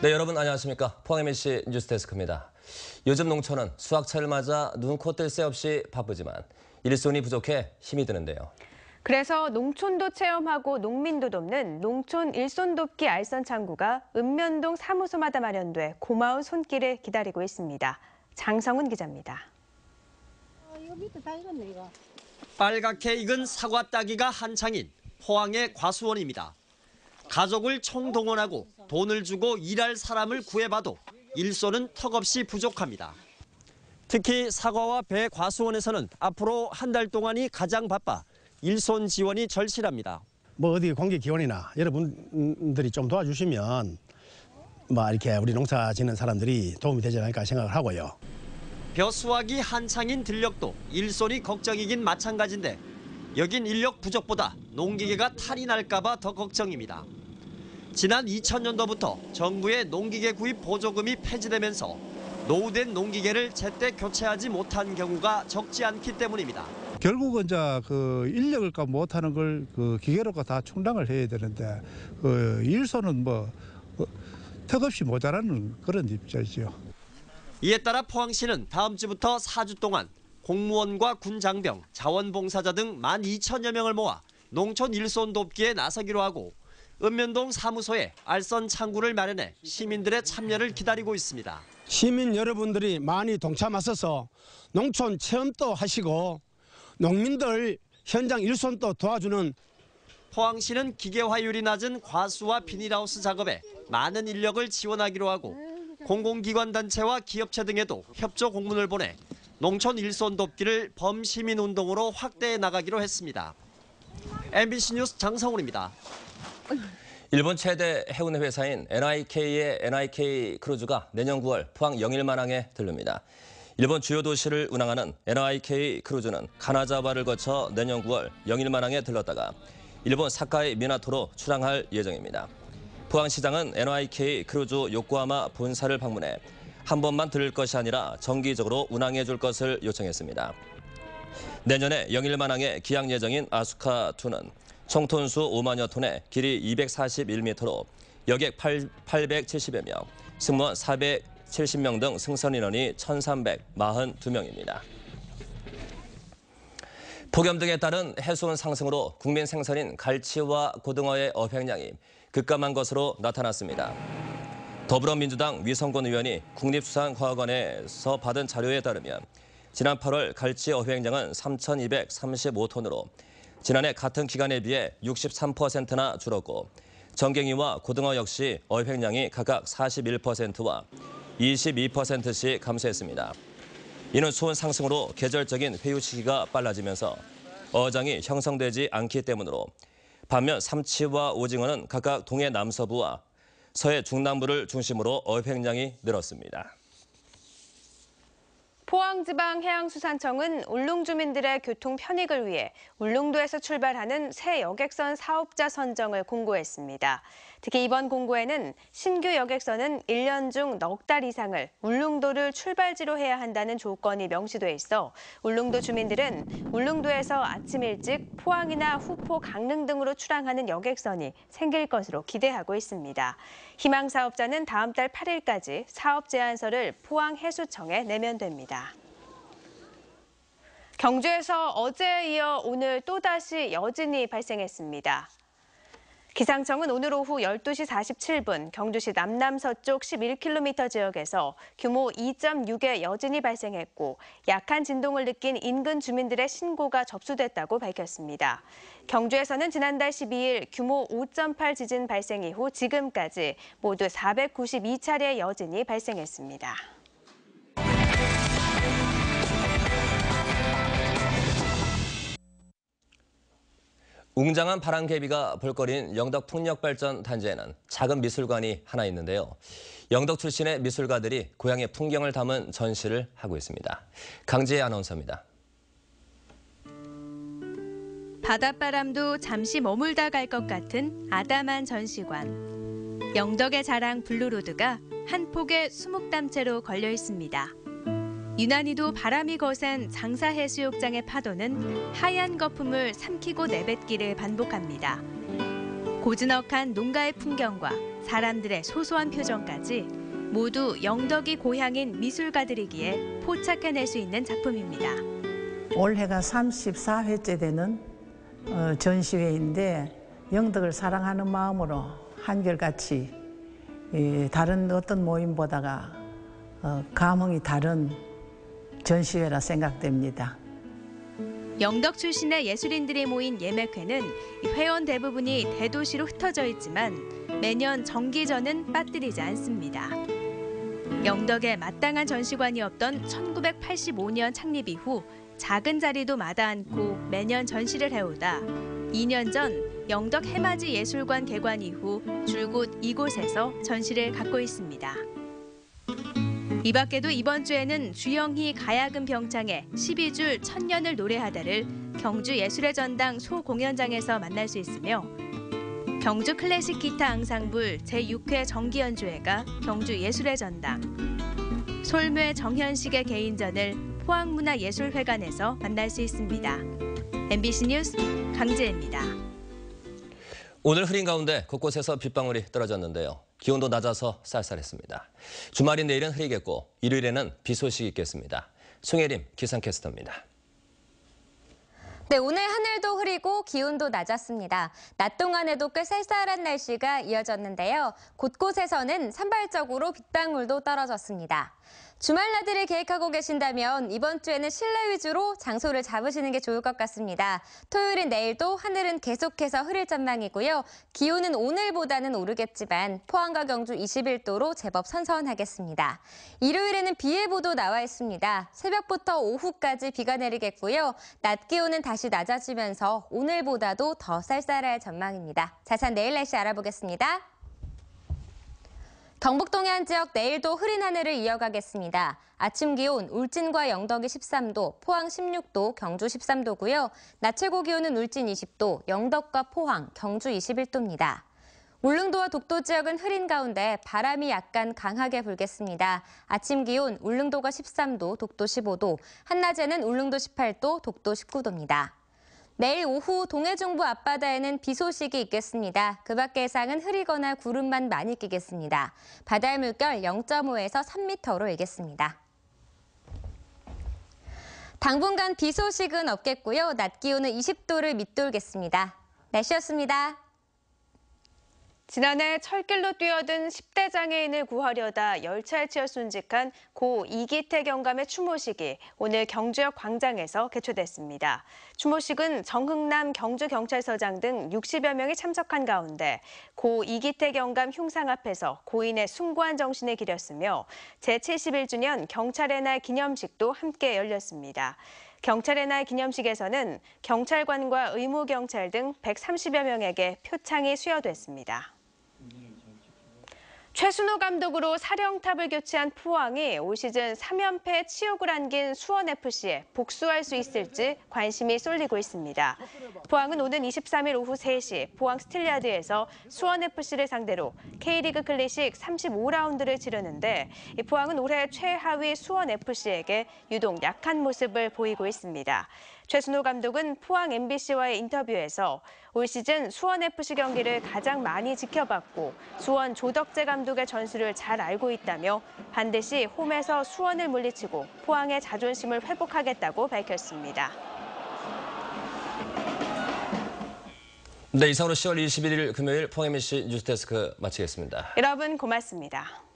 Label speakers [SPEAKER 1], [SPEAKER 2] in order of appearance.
[SPEAKER 1] 네, 여러분 안녕하십니까. 포항 MBC 뉴스데스크입니다. 요즘 농촌은 수확철을 맞아 눈, 코, 뜰 새 없이 바쁘지만 일손이 부족해 힘이 드는데요.
[SPEAKER 2] 그래서 농촌도 체험하고 농민도 돕는 농촌 일손 돕기 알선 창구가 읍면동 사무소마다 마련돼 고마운 손길을 기다리고 있습니다. 장성훈 기자입니다.
[SPEAKER 3] 이거 밑에 다 익었네, 이거.
[SPEAKER 4] 빨갛게 익은 사과 따기가 한창인 포항의 과수원입니다. 가족을 총동원하고 돈을 주고 일할 사람을 구해봐도 일손은 턱없이 부족합니다. 특히 사과와 배 과수원에서는 앞으로 한 달 동안이 가장 바빠 일손 지원이 절실합니다.
[SPEAKER 5] 어디 공개 기원이나 여러분들이 좀 도와주시면 이렇게 우리 농사 짓는 사람들이 도움이 되지 않을까 생각을 하고요.
[SPEAKER 4] 벼 수확이 한창인 들녘도 일손이 걱정이긴 마찬가지인데 여긴 인력 부족보다 농기계가 탈이 날까 봐 더 걱정입니다. 지난 2000년도부터 정부의 농기계 구입 보조금이 폐지되면서 노후된 농기계를 제때 교체하지 못한 경우가 적지 않기 때문입니다.
[SPEAKER 6] 결국은 인력을 못하는 걸 기계로 다 충당을 해야 되는데 일손은 턱없이 모자라는 그런 입장이죠.
[SPEAKER 4] 이에 따라 포항시는 다음 주부터 4주 동안 공무원과 군장병, 자원봉사자 등 12,000여 명을 모아 농촌 일손 돕기에 나서기로 하고 읍면동 사무소에 알선 창구를 마련해 시민들의 참여를 기다리고 있습니다.
[SPEAKER 7] 시민 여러분들이 많이 동참하셔서 농촌 체험도 하시고 농민들 현장 일손도 도와주는
[SPEAKER 4] 포항시는 기계화율이 낮은 과수와 비닐하우스 작업에 많은 인력을 지원하기로 하고 공공기관 단체와 기업체 등에도 협조 공문을 보내 농촌 일손 돕기를 범시민운동으로 확대해 나가기로 했습니다. MBC 뉴스 장성훈입니다.
[SPEAKER 1] 일본 최대 해운회 회사인 NIK의 NIK 크루즈가 내년 9월 포항 영일만항에 들릅니다. 일본 주요 도시를 운항하는 NIK 크루즈는 가나자와를 거쳐 내년 9월 영일만항에 들렀다가 일본 사카이 미나토로 출항할 예정입니다. 포항시장은 NIK 크루즈 요코하마 본사를 방문해 한 번만 들을 것이 아니라 정기적으로 운항해 줄 것을 요청했습니다. 내년에 영일만항에 기항 예정인 아수카2는 총톤수 5만여 톤에 길이 241m로 여객 870여 명, 승무원 470명 등 승선 인원이 1,342명입니다. 폭염 등에 따른 해수온 상승으로 국민 생선인 갈치와 고등어의 어획량이 급감한 것으로 나타났습니다. 더불어민주당 위성권 의원이 국립수산과학원에서 받은 자료에 따르면 지난 8월 갈치 어획량은 3,235톤으로 지난해 같은 기간에 비해 63%나 줄었고 정갱이와 고등어 역시 어획량이 각각 41%와 22%씩 감소했습니다. 이는 수온 상승으로 계절적인 회유 시기가 빨라지면서 어장이 형성되지 않기 때문으로 반면 삼치와 오징어는 각각 동해 남서부와 서해 중남부를 중심으로 어획량이 늘었습니다.
[SPEAKER 2] 포항지방해양수산청은 울릉 주민들의 교통 편익을 위해 울릉도에서 출발하는 새 여객선 사업자 선정을 공고했습니다. 특히 이번 공고에는 신규 여객선은 1년 중 넉 달 이상을 울릉도를 출발지로 해야 한다는 조건이 명시돼 있어 울릉도 주민들은 울릉도에서 아침 일찍 포항이나 후포, 강릉 등으로 출항하는 여객선이 생길 것으로 기대하고 있습니다. 희망 사업자는 다음 달 8일까지 사업 제안서를 포항해수청에 내면 됩니다. 경주에서 어제에 이어 오늘 또다시 여진이 발생했습니다. 기상청은 오늘 오후 12시 47분 경주시 남남서쪽 11km 지역에서 규모 2.6의 여진이 발생했고 약한 진동을 느낀 인근 주민들의 신고가 접수됐다고 밝혔습니다. 경주에서는 지난달 12일 규모 5.8 지진 발생 이후 지금까지 모두 492차례의 여진이 발생했습니다.
[SPEAKER 1] 웅장한 바람개비가 볼거리인 영덕 풍력발전단지에는 작은 미술관이 하나 있는데요. 영덕 출신의 미술가들이 고향의 풍경을 담은 전시를 하고 있습니다. 강지혜 아나운서입니다.
[SPEAKER 8] 바닷바람도 잠시 머물다 갈 것 같은 아담한 전시관. 영덕의 자랑 블루로드가 한 폭의 수묵담채로 걸려 있습니다. 유난히도 바람이 거센 장사해수욕장의 파도는 하얀 거품을 삼키고 내뱉기를 반복합니다. 고즈넉한 농가의 풍경과 사람들의 소소한 표정까지 모두 영덕이 고향인 미술가들이기에 포착해낼 수 있는 작품입니다.
[SPEAKER 9] 올해가 34회째 되는 전시회인데 영덕을 사랑하는 마음으로 한결같이 다른 어떤 모임보다가 감흥이 다른 전시회라 생각됩니다.
[SPEAKER 8] 영덕 출신의 예술인들이 모인 예맥회는 회원 대부분이 대도시로 흩어져 있지만 매년 정기전은 빠뜨리지 않습니다. 영덕에 마땅한 전시관이 없던 1985년 창립 이후 작은 자리도 마다 않고 매년 전시를 해오다 2년 전 영덕 해맞이 예술관 개관 이후 줄곧 이곳에서 전시를 갖고 있습니다. 이 밖에도 이번 주에는 주영희 가야금 병창의 12줄 천년을 노래하다를 경주 예술의 전당 소공연장에서 만날 수 있으며 경주 클래식 기타 앙상블 제6회 정기연주회가 경주 예술의 전당, 솔묘 정현식의 개인전을 포항문화예술회관에서 만날 수 있습니다. MBC 뉴스 강지혜입니다.
[SPEAKER 1] 오늘 흐린 가운데 곳곳에서 빗방울이 떨어졌는데요. 기온도 낮아서 쌀쌀했습니다. 주말인 내일은 흐리겠고 일요일에는 비 소식이 있겠습니다. 송혜림 기상캐스터입니다.
[SPEAKER 10] 네, 오늘 하늘도 흐리고 기온도 낮았습니다. 낮 동안에도 꽤 쌀쌀한 날씨가 이어졌는데요. 곳곳에서는 산발적으로 빗방울도 떨어졌습니다. 주말 나들이 계획하고 계신다면 이번 주에는 실내 위주로 장소를 잡으시는 게 좋을 것 같습니다. 토요일인 내일도 하늘은 계속해서 흐릴 전망이고요. 기온은 오늘보다는 오르겠지만 포항과 경주 21도로 제법 선선하겠습니다. 일요일에는 비 예보도 나와 있습니다. 새벽부터 오후까지 비가 내리겠고요. 낮 기온은 다시 낮아지면서 오늘보다도 더 쌀쌀할 전망입니다. 자세한 내일 날씨 알아보겠습니다. 경북 동해안 지역 내일도 흐린 하늘을 이어가겠습니다. 아침 기온 울진과 영덕이 13도, 포항 16도, 경주 13도고요. 낮 최고 기온은 울진 20도, 영덕과 포항, 경주 21도입니다. 울릉도와 독도 지역은 흐린 가운데 바람이 약간 강하게 불겠습니다. 아침 기온 울릉도가 13도, 독도 15도, 한낮에는 울릉도 18도, 독도 19도입니다. 내일 오후 동해 중부 앞바다에는 비 소식이 있겠습니다. 그 밖의 예상은 흐리거나 구름만 많이 끼겠습니다. 바다의 물결 0.5에서 3m로 일겠습니다. 당분간 비 소식은 없겠고요. 낮 기온은 20도를 밑돌겠습니다. 날씨였습니다.
[SPEAKER 2] 지난해 철길로 뛰어든 10대 장애인을 구하려다 열차에 치여 순직한 고 이기태 경감의 추모식이 오늘 경주역 광장에서 개최됐습니다. 추모식은 정흥남 경주경찰서장 등 60여 명이 참석한 가운데 고 이기태 경감 흉상 앞에서 고인의 숭고한 정신을 기렸으며 제71주년 경찰의 날 기념식도 함께 열렸습니다. 경찰의 날 기념식에서는 경찰관과 의무경찰 등 130여 명에게 표창이 수여됐습니다. 최순호 감독으로 사령탑을 교체한 포항이 올 시즌 3연패에 치욕을 안긴 수원FC에 복수할 수 있을지 관심이 쏠리고 있습니다. 포항은 오는 23일 오후 3시 포항 스틸야드에서 수원FC를 상대로 K리그 클래식 35라운드를 치르는데 포항은 올해 최하위 수원FC에게 유독 약한 모습을 보이고 있습니다. 최순호 감독은 포항 MBC와의 인터뷰에서 올 시즌 수원FC 경기를 가장 많이 지켜봤고 수원 조덕재 감독의 전술을 잘 알고 있다며 반드시 홈에서 수원을 물리치고 포항의 자존심을 회복하겠다고 밝혔습니다.
[SPEAKER 1] 네, 이상으로 10월 21일 금요일 포항 MBC 뉴스데스크 마치겠습니다.
[SPEAKER 2] 여러분 고맙습니다.